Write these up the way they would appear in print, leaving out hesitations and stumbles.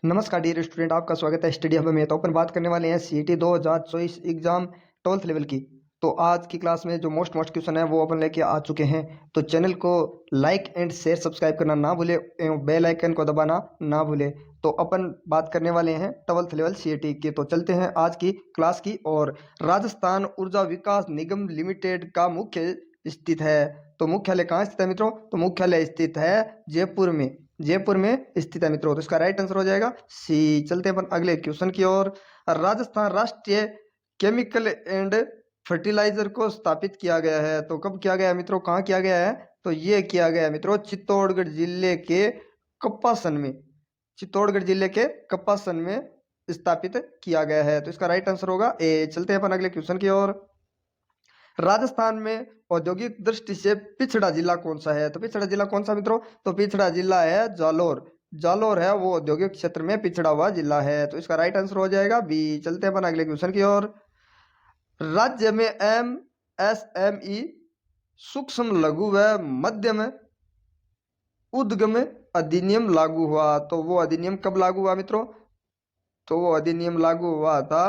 नमस्कार dear student, आपका स्वागत है स्टडी हब में। तो अपन बात करने वाले हैं सीईटी 2024 एग्जाम 12th लेवल की। तो आज की क्लास में जो मोस्ट क्वेश्चन है वो अपन लेके आ चुके हैं। तो चैनल को लाइक एंड शेयर सब्सक्राइब करना ना भूले एवं बेल आइकन को दबाना ना भूले। तो अपन बात करने वाले हैं 12th लेवल सीईटी की। तो चलते हैं आज की क्लास की। और राजस्थान ऊर्जा विकास निगम लिमिटेड का मुख्य स्थित है। तो मुख्यालय कहाँ स्थित है मित्रों? तो मुख्यालय स्थित है जयपुर में। जयपुर में स्थित है मित्रों। तो इसका राइट आंसर हो जाएगा सी। चलते हैं अपन अगले क्वेश्चन की ओर। राजस्थान राष्ट्रीय केमिकल एंड फर्टिलाइजर को स्थापित किया गया है। तो कब किया गया है मित्रों? कहाँ किया गया है? तो ये किया गया है मित्रों चित्तौड़गढ़ जिले के कप्पासन में। चित्तौड़गढ़ जिले के कप्पासन में स्थापित किया गया है। तो इसका राइट आंसर होगा ए। चलते हैं अपन अगले क्वेश्चन की ओर। राजस्थान में औद्योगिक दृष्टि से पिछड़ा जिला कौन सा है? तो पिछड़ा जिला कौन सा मित्रों? तो पिछड़ा जिला है जालोर। जालोर है वो औद्योगिक क्षेत्र में पिछड़ा हुआ जिला है। तो इसका राइट आंसर हो जाएगा बी। चलते हैं अपन अगले क्वेश्चन की ओर। राज्य में एमएसएमई सूक्ष्म लघु व मध्यम उद्यम अधिनियम लागू हुआ। तो वो अधिनियम कब लागू हुआ मित्रों? तो वो अधिनियम लागू हुआ था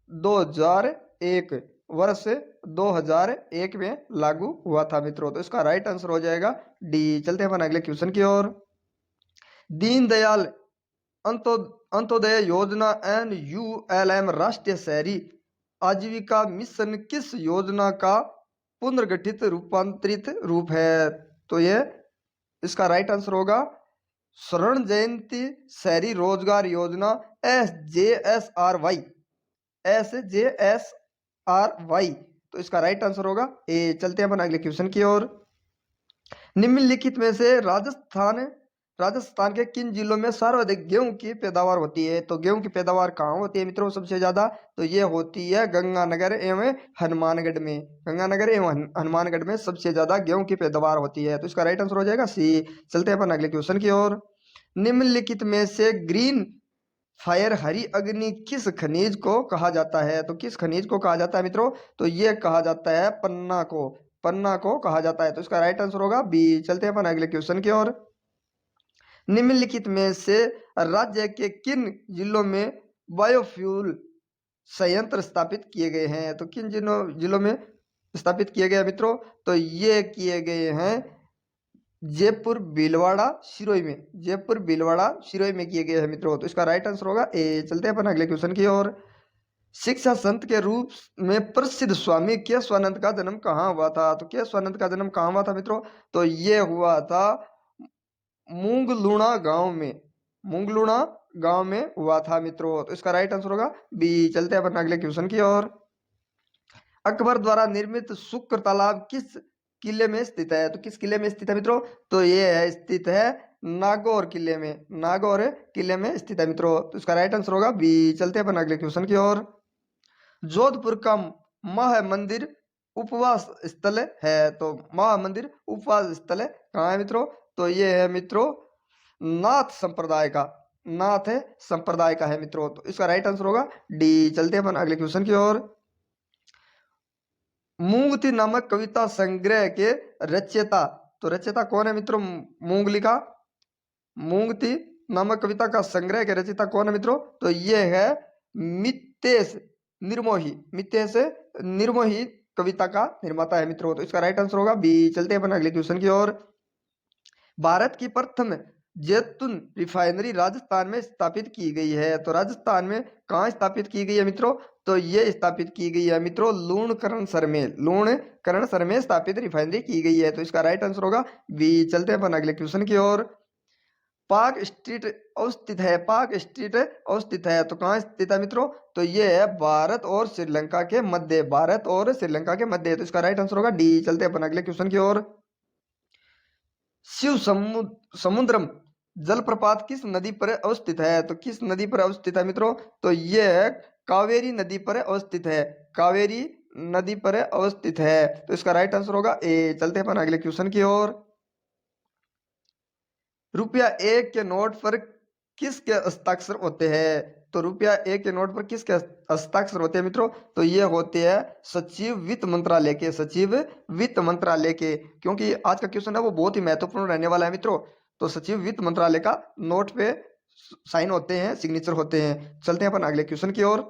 2001 वर्ष 2001 में लागू हुआ था मित्रों। तो इसका राइट आंसर हो जाएगा डी। चलते हैं अपन अगले क्वेश्चन की ओर। दीनदयाल अंत्योदय योजना NULM राष्ट्रीय शहरी आजीविका मिशन किस योजना का पुनर्गठित रूपांतरित रूप है? तो ये इसका राइट आंसर होगा स्वर्ण जयंती शहरी रोजगार योजना SJSRY। SJSRY। तो इसका राइट आंसर होगा ए। चलते हैं अपन अगले क्वेश्चन की ओर। निम्नलिखित में से राजस्थान के किन जिलों में सर्वाधिक गेहूं की पैदावार होती है? तो गेहूं की पैदावार कहाँ होती है मित्रों सबसे ज्यादा? तो ये होती है गंगानगर एवं हनुमानगढ़ में। गंगानगर एवं हनुमानगढ़ में सबसे ज्यादा गेहूं की पैदावार होती है। तो इसका राइट आंसर हो जाएगा सी। चलते हैं अपन अगले क्वेश्चन की ओर। निम्नलिखित में से ग्रीन फायर हरी अग्नि किस खनिज को कहा जाता है? तो किस खनिज को कहा जाता है मित्रों? तो ये कहा जाता है पन्ना को। पन्ना को कहा जाता है। तो इसका राइट आंसर होगा बी। चलते हैं अपन अगले क्वेश्चन की ओर। निम्नलिखित में से राज्य के किन जिलों में बायोफ्यूल संयंत्र स्थापित किए गए हैं? तो किन जिलों में स्थापित किए गए मित्रों? तो ये किए गए हैं जयपुर भीलवाड़ा सिरोही में। जयपुर भीलवाड़ा सिरोही में किए गए हैं मित्रों। तो इसका राइट आंसर होगा ए। चलते हैं अपन अगले क्वेश्चन की ओर। शिक्षा संत के रूप में प्रसिद्ध स्वामी केशवानंद का जन्म कहाँ हुआ था? तो केशवानंद का जन्म कहाँ हुआ था मित्रों? तो ये हुआ था मूंगलुणा गांव में। मूंगलुणा गांव में हुआ था मित्रों। तो इसका राइट आंसर होगा बी। चलते हैं अपन अगले क्वेश्चन की ओर। अकबर द्वारा निर्मित शुक्र तालाब किस किले में स्थित है? तो किस किले में स्थित है मित्रों? तो ये है स्थित है नागौर किले में। नागौर किले में स्थित है मित्रों। तो इसका राइट आंसर होगा बी। चलते हैं अपन अगले क्वेश्चन की ओर। जोधपुर का महामंदिर उपवास स्थल है। तो महामंदिर उपवास स्थल कहाँ है मित्रों? तो ये है मित्रों नाथ संप्रदाय का। नाथ संप्रदाय का है मित्रों। तो इसका राइट आंसर होगा डी। चलते हैं अपन अगले क्वेश्चन की ओर। मूंगती नामक कविता संग्रह के रचयिता। तो रचयिता कौन है मित्रों? मूंगली का मूंगती नामक कविता का संग्रह के रचयिता कौन है मित्रों? तो ये है मितेश निर्मोही। मितेश निर्मोही कविता का निर्माता है मित्रों। तो इसका राइट आंसर होगा बी। चलते हैं अपन अगले क्वेश्चन की ओर। भारत की प्रथम जैतून रिफाइनरी राजस्थान में स्थापित की गई है। तो राजस्थान में कहाँ स्थापित की गई है मित्रों? तो ये स्थापित की गई है मित्रों लूणकरणसर में। लूणकरणसर में स्थापित रिफाइनरी की गई है। तो इसका राइट आंसर होगा बी। चलते हैं अपन अगले क्वेश्चन की ओर। पाक स्ट्रीट अवस्थित है। पाक स्ट्रीट अवस्थित है। तो कहाँ स्थित है मित्रों? तो ये है भारत और श्रीलंका के मध्य। भारत और श्रीलंका के मध्य। तो इसका राइट आंसर होगा डी। चलते हैं अपन अगले क्वेश्चन की ओर। शिव समुद्रम जलप्रपात किस नदी पर अवस्थित है? तो किस नदी पर अवस्थित है मित्रों? तो यह कावेरी नदी पर अवस्थित है। कावेरी नदी पर अवस्थित है। तो इसका राइट आंसर होगा ए। चलते हैं अपन अगले क्वेश्चन की ओर। रुपया 1 के नोट पर किसके हस्ताक्षर होते हैं? तो रुपया 1 के नोट पर किसके हस्ताक्षर होते हैं मित्रों? तो ये होते हैं सचिव वित्त मंत्रालय के। सचिव वित्त मंत्रालय के। क्योंकि आज का क्वेश्चन है वो बहुत ही महत्वपूर्ण रहने वाला है मित्रों। तो सचिव वित्त मंत्रालय का नोट पे साइन होते हैं, सिग्नेचर होते हैं। चलते हैं अपन अगले क्वेश्चन की ओर।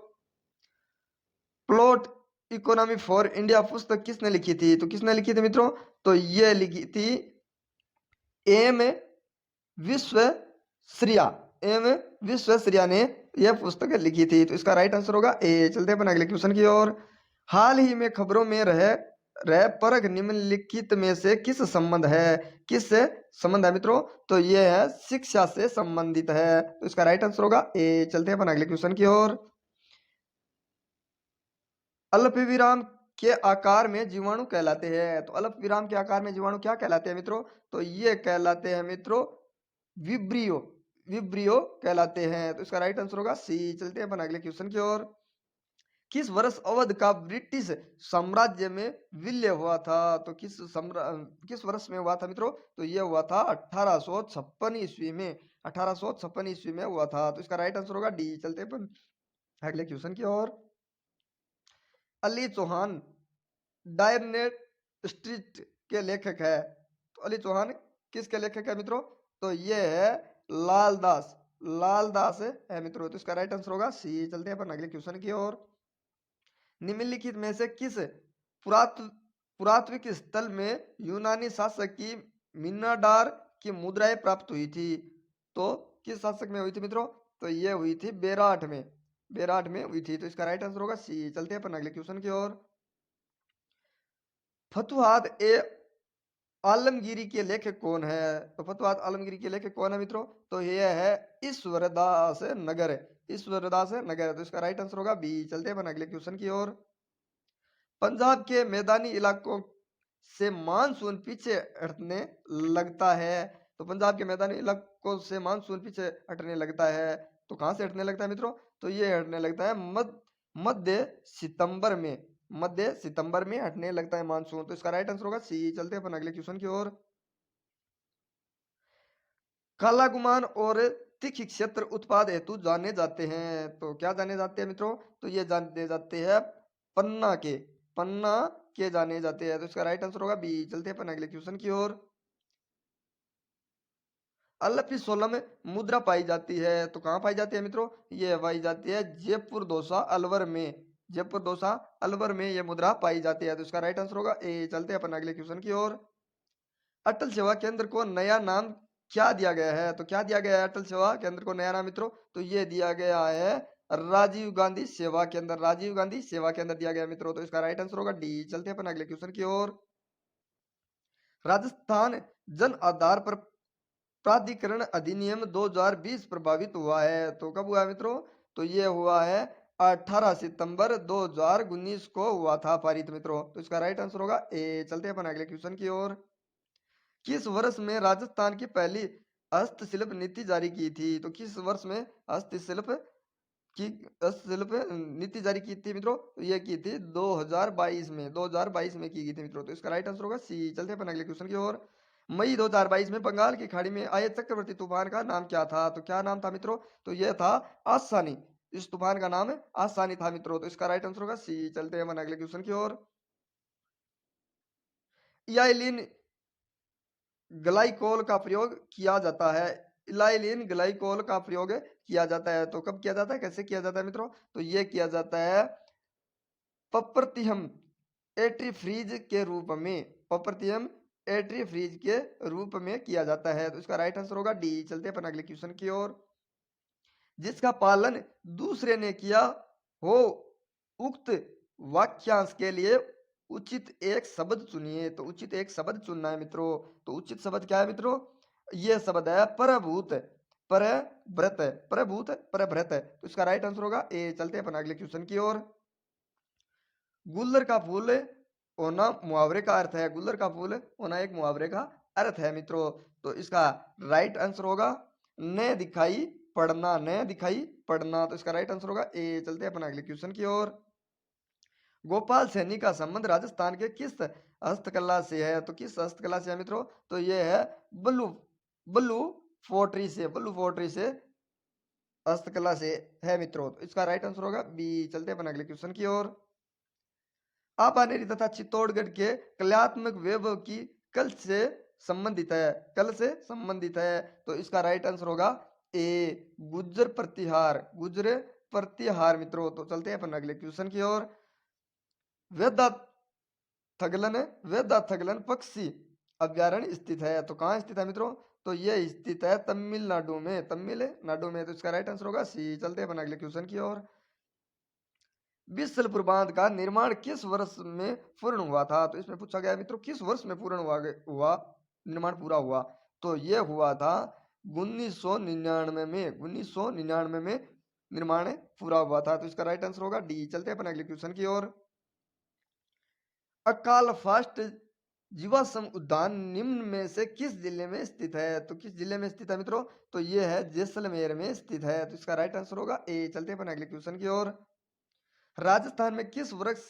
प्लॉट इकोनॉमी फॉर इंडिया पुस्तक किसने लिखी थी? तो किसने लिखी थी मित्रों? तो ये लिखी थी एम विश्वेश्वरैया। एम विश्वेश्वरैया ने यह पुस्तक लिखी थी। तो इसका राइट आंसर होगा ए। चलते हैं अपन अगले क्वेश्चन की ओर। हाल ही में खबरों में रह परख निम्नलिखित में से किस संबंध है? किस से संबंध है मित्रों? तो ये है शिक्षा से संबंधित है। तो इसका राइट आंसर होगा ए। चलते हैं अपन अगले क्वेश्चन की ओर। अल्प विराम के आकार में जीवाणु कहलाते हैं। तो अल्प विराम के आकार में जीवाणु क्या कहलाते हैं मित्रों? तो ये कहलाते हैं मित्रों विब्रियो। विब्रियो कहलाते हैं। तो इसका राइट आंसर होगा सी। चलते हैं अपन अगले क्वेश्चन की ओर। किस वर्ष अवध का ब्रिटिश साम्राज्य में विलय हुआ था? तो किस वर्ष में हुआ था मित्रों? तो ये हुआ था 1856 ईस्वी में। 1856 ईस्वी में हुआ था। तो इसका राइट आंसर होगा डी। चलते हैं अपन अगले क्वेश्चन की ओर। अली चौहान डायरनेट स्ट्रीट के लेखक है। तो अली चौहान किसके लेखक है मित्रों? तो ये है लालदास। लालदास है मित्रों। तो इसका राइट आंसर होगा सी। चलते हैं अपन अगले क्वेश्चन की ओर। निम्नलिखित में से किस पुरातात्विक स्थल में यूनानी शासक की मिनाडार की मुद्राएं प्राप्त हुई थी? तो किस शासक में हुई थी मित्रों? तो ये हुई थी बेराट में। बेराट में हुई थी। तो इसका राइट आंसर होगा सी। चलते हैं अपन अगले क्वेश्चन की ओर। फतुहात ए आलमगीरी के लेखक कौन है? तो फतुहात आलमगीरी के लेखक कौन है मित्रों? तो यह है ईश्वरदास नगर। ईश्वरदास नगर। तो इसका राइट आंसर होगा बी। चलते हैं अपन अगले क्वेश्चन की ओर। पंजाब के मैदानी इलाकों से मानसून पीछे हटने लगता है। तो पंजाब के मैदानी इलाकों से मानसून पीछे हटने लगता है। तो कहां से हटने लगता है मित्रों? तो ये हटने लगता है मध्य सितंबर में। मध्य सितंबर में हटने लगता है मानसून। तो इसका राइट आंसर होगा सी। चलते हैं अपन अगले क्वेश्चन की ओर। कालागुमान और तीखी क्षेत्र उत्पाद हेतु जाने जाते हैं। तो क्या जाने जाते हैं मित्रों? तो ये जाने जाते हैं पन्ना के। पन्ना के जाने जाते हैं। तो इसका राइट आंसर होगा बी। चलते हैं अपन अगले क्वेश्चन की ओर। अल्लपी सोलम मुद्रा पाई जाती है। तो कहाँ पाई जाती है मित्रों? ये पाई जाती है जयपुर दोसा अलवर में। जयपुर दोसा अलवर में ये मुद्रा पाई जाती है। तो इसका राइट आंसर होगा ए। चलते हैं अपन अगले क्वेश्चन की ओर। अटल सेवा केंद्र को नया नाम क्या दिया गया है? तो क्या दिया गया है अटल सेवा केंद्र को नया नाम मित्रों? तो ये दिया गया है राजीव गांधी सेवा केंद्र। राजीव गांधी सेवा केंद्र दिया गया है मित्रों। तो इसका राइट आंसर होगा डी। चलते हैं अपन अगले क्वेश्चन की ओर। राजस्थान जन आधार पर प्राधिकरण अधिनियम 2020 प्रभावित हुआ है। तो कब हुआ है मित्रों? तो ये हुआ है 18 सितंबर 2019 को हुआ था पारित मित्रों। तो इसका राइट आंसर होगा ए। चलते हैं अपन अगले क्वेश्चन की ओर। किस वर्ष में राजस्थान की पहली हस्तशिल्प नीति जारी की थी? तो किस वर्ष में हस्तशिल्प की हस्तशिल्प नीति जारी की थी मित्रों? तो ये की थी 2022 में। 2022 में की गई थी मित्रों। तो इसका राइट आंसर होगा सी। चलते हैं अपन अगले क्वेश्चन की ओर। मई 2022 में बंगाल की खाड़ी में आए चक्रवर्ती तूफान का नाम क्या था? तो क्या नाम था मित्रों? तो यह था आसानी। इस तूफान का नाम आसानी था मित्रों। तो इसका राइट आंसर होगा सी। चलते हैं अपन अगले क्वेश्चन की ओर। इलाइलिन ग्लाइकोल का प्रयोग किया जाता है। इलाइलिन ग्लाइकोल का प्रयोग किया जाता है। तो कब किया जाता है, कैसे किया जाता है मित्रों? तो ये किया जाता है पप्रतिहम एट्रीफ्रीज के रूप में। पप्रतिहम एट्रीफ्रीज के रूप में किया जाता है। तो इसका राइट आंसर होगा डी। चलते हैं अपन अगले क्वेश्चन की ओर। जिसका पालन दूसरे ने किया हो उक्त वाक्यांश के लिए उचित एक शब्द चुनिए। तो उचित एक शब्द चुनना है मित्रों। तो उचित शब्द क्या है मित्रों? यह शब्द है परभूत। परभृत। परभूत परभृत। तो इसका राइट आंसर होगा ए। चलते हैं अपन अगले क्वेश्चन की ओर। गुल्लर का फूल होना मुहावरे का अर्थ है। गुल्लर का फूल होना एक मुहावरे का अर्थ है मित्रों। तो इसका राइट आंसर होगा न दिखाई पढ़ना। न दिखाई पढ़ना। तो इसका राइट आंसर होगा ए। चलते हैं अपन अगले क्वेश्चन की ओर। गोपाल सैनी का संबंध राजस्थान के किस हस्तकला से है? तो किस हस्तकला से है मित्रों? तो ये है बल्लू बल्लू फोर्ट्री से। बल्लू फोर्ट्री से हस्तकला से है मित्रों। तो इसका राइट आंसर होगा बी। चलते हैं अपन अगले क्वेश्चन की ओर। आपानेरी तथा चित्तौड़गढ़ के कलात्मक वैभव की कल से संबंधित है। कल से संबंधित है। तो इसका राइट आंसर होगा ए गुज्जर प्रतिहार, गुज्जर प्रतिहार मित्रों। तो चलते हैं अपन अगले क्वेश्चन की ओर। वेदा थगलन, वेदा थगलन पक्षी अभ्यारण्य स्थित है, तो कहाँ स्थित है मित्रों? तो यह स्थित है तमिलनाडु में, तमिलनाडु में। तो इसका राइट आंसर होगा सी। चलते हैं अपन अगले क्वेश्चन की ओर। बिस्लपुर बांध का निर्माण किस वर्ष में पूर्ण हुआ था? तो इसमें पूछा गया मित्रों किस वर्ष में पूर्ण हुआ निर्माण पूरा हुआ? तो यह हुआ था 1999 में, 1999 में निर्माण पूरा हुआ था। तो इसका राइट आंसर होगा डी। चलते हैं अपन अगले क्वेश्चन की ओर। अकाल फास्ट जीवाश्म उद्यान निम्न में से किस जिले में स्थित है? तो किस जिले में स्थित है मित्रों? तो यह है जैसलमेर में स्थित है। तो इसका राइट आंसर होगा ए। चलते हैं अपन अगले क्वेश्चन की ओर। राजस्थान में किस वृक्ष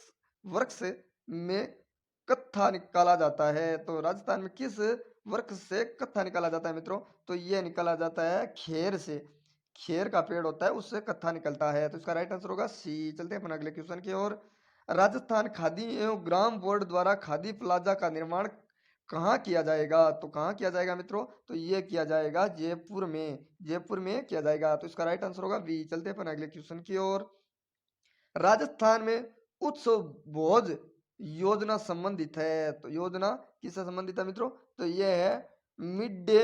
वृक्ष में कत्था निकाला जाता है? तो राजस्थान में किस वृक्ष से कत्था निकाला जाता है मित्रों? तो यह निकाला जाता है खेर से, खेर का पेड़ होता है उससे कत्था निकलता है। तो इसका राइट आंसर होगा सी। चलते हैं अपन अगले क्वेश्चन की ओर। राजस्थान खादी एवं ग्राम बोर्ड द्वारा खादी प्लाजा का निर्माण कहाँ किया जाएगा? तो कहाँ किया जाएगा मित्रों? तो ये किया जाएगा जयपुर में, जयपुर में किया जाएगा। तो इसका राइट आंसर होगा बी। चलते हैं अपन अगले क्वेश्चन की ओर। राजस्थान में उत्सव भोज योजना संबंधित है, तो योजना किससे संबंधित है मित्रों? तो यह है मिड डे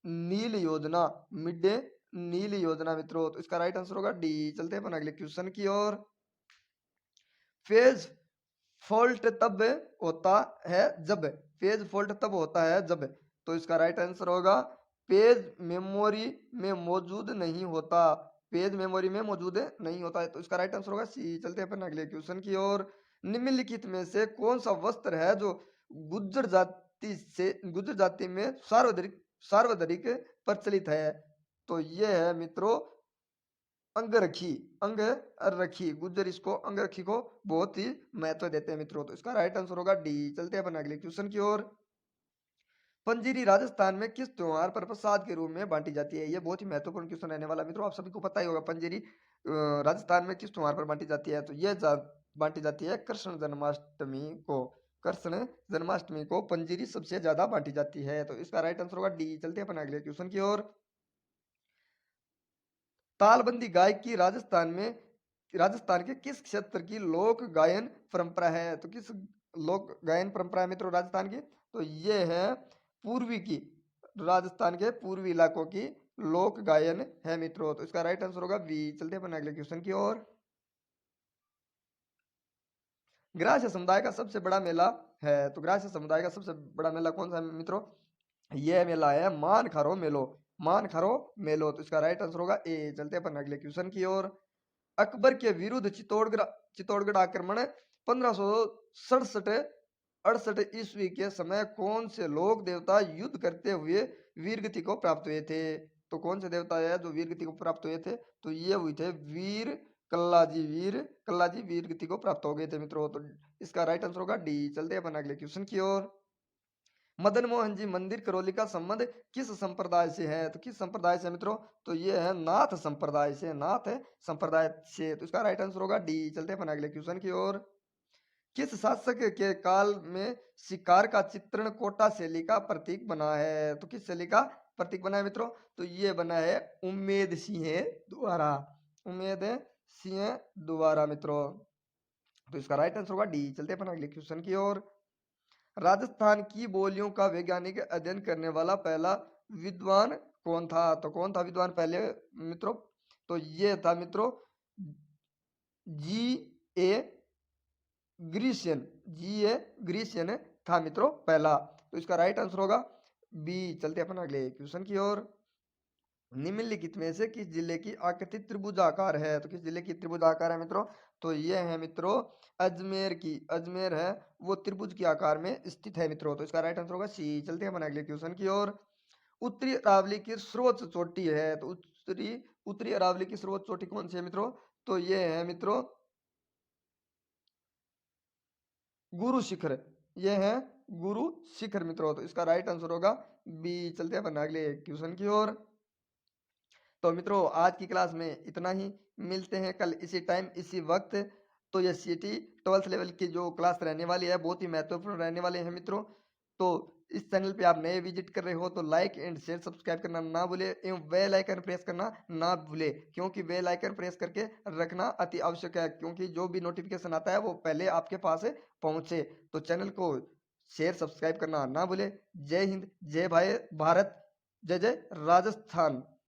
मील योजना, मिड डे मील योजना मित्रों। तो इसका राइट आंसर होगा डी। चलते हैं अपन अगले क्वेश्चन की ओर। फेज फॉल्ट तब होता है जब, पेज फॉल्ट तब होता है जब, तो इसका राइट आंसर होगा पेज मेमोरी में मौजूद नहीं होता, पेज मेमोरी में मौजूद नहीं होता है। तो इसका राइट आंसर होगा सी। चलते हैं अपन अगले क्वेश्चन की ओर। निम्नलिखित में से कौन सा वस्त्र है जो गुज्जर जाति में सार्वजनिक सार्वजनिक प्रचलित है? तो यह है मित्रों अंगरखी, अंगरखी। गुज्जर इसको अंगरखी को बहुत ही महत्व देते हैं मित्रों। तो इसका राइट आंसर होगा डी। चलते हैं अपन अगले क्वेश्चन की ओर। पंजीरी राजस्थान में किस त्योहार पर प्रसाद के रूप में बांटी जाती है? ये बहुत ही महत्वपूर्ण क्वेश्चन रहने वाला मित्रों, आप सभी को पता ही होगा पंजीरी राजस्थान में किस त्योहार पर बांटी जाती है? तो ये बांटी जाती है कृष्ण जन्माष्टमी को, कृष्ण जन्माष्टमी को पंजीरी सबसे ज्यादा बांटी जाती है। तो इसका राइट आंसर होगा डी। चलते हैं अपन अगले क्वेश्चन की ओर। तालबंदी गाय की राजस्थान के किस क्षेत्र की लोक गायन परंपरा है? तो किस लोक गायन परंपरा है मित्रों राजस्थान की? तो ये है पूर्वी की, राजस्थान के पूर्वी इलाकों की लोक गायन है मित्रों। तो इसका राइट आंसर होगा बी। चलते हैं अपन अगले क्वेश्चन की ओर। ग्रास्य समुदाय का सबसे बड़ा मेला है, तो ग्रास्य समुदाय का सबसे बड़ा मेला कौन सा है मित्रों? यह मेला है मानखारो मेलो, मानखारो मेलो। तो इसका राइट आंसर होगा ए। चलते हैं अपन अगले क्वेश्चन की ओर। अकबर के विरुद्ध चित्तौड़गढ़ आक्रमण 1567 68 ईस्वी के समय कौन से लोक देवता युद्ध करते हुए वीरगति को प्राप्त हुए थे? तो कौन से देवता है जो वीरगति को प्राप्त हुए थे? तो ये हुए थे वीर कल्लाजी वीरगति को प्राप्त हो गए थे मित्रों। तो इसका राइट आंसर होगा डी। चलते हैं अपन अगले क्वेश्चन की ओर। मदन मोहन जी मंदिर करौली का संबंध किस संप्रदाय से है? तो किस संप्रदाय से मित्रों? तो ये है नाथ संप्रदाय से, नाथ संप्रदाय से। तो इसका राइट आंसर होगा डी। चलते हैं अपन अगले क्वेश्चन की ओर। किस शासक के काल में शिकार का चित्रण कोटा शैली का प्रतीक बना है? तो किस शैली का प्रतीक बना है मित्रों? तो ये बना है उम्मेद सिंह द्वारा, उम्मेद सिंह द्वारा मित्रों। तो इसका राइट आंसर होगा डी। चलते हैं अपन अगले क्वेश्चन की ओर। राजस्थान की बोलियों का वैज्ञानिक अध्ययन करने वाला पहला विद्वान कौन था? तो कौन था विद्वान पहले मित्रों? तो ये था मित्रों जी ए ग्रीशियन, जी ए ग्रीशियन था मित्रों पहला। तो इसका राइट आंसर होगा बी। चलते अपन अगले क्वेश्चन की ओर। निम्नलिखित में से किस जिले की आकृति त्रिभुजाकार है? तो किस जिले की त्रिभुजाकार है मित्रों? तो ये है मित्रों अजमेर की, अजमेर है वो त्रिभुज के आकार में स्थित है मित्रों। तो इसका राइट आंसर होगा सी। चलते हैं अपन अगले क्वेश्चन की ओर। उत्तरी अरावली की सर्वोच्च चोटी है, तो उत्तरी उत्तरी अरावली की सर्वोच्च चोटी कौन सी है मित्रों? तो ये है मित्रों गुरु शिखर, ये है गुरु शिखर मित्रों। तो इसका राइट आंसर होगा बी। चलते हैं अपन अगले क्वेश्चन की ओर। तो मित्रों आज की क्लास में इतना ही, मिलते हैं कल इसी टाइम इसी वक्त। तो ये सीटी 12th लेवल की जो क्लास रहने वाली है बहुत ही महत्वपूर्ण रहने वाले हैं मित्रों। तो इस चैनल पे आप नए विजिट कर रहे हो तो लाइक एंड शेयर सब्सक्राइब करना ना भूले एवं बेल आइकन प्रेस करना ना भूले, क्योंकि बेल आइकन प्रेस करके रखना अति आवश्यक है, क्योंकि जो भी नोटिफिकेशन आता है वो पहले आपके पास पहुंचे। तो चैनल को शेयर सब्सक्राइब करना ना भूले। जय हिंद, जय भाई भारत, जय जय राजस्थान।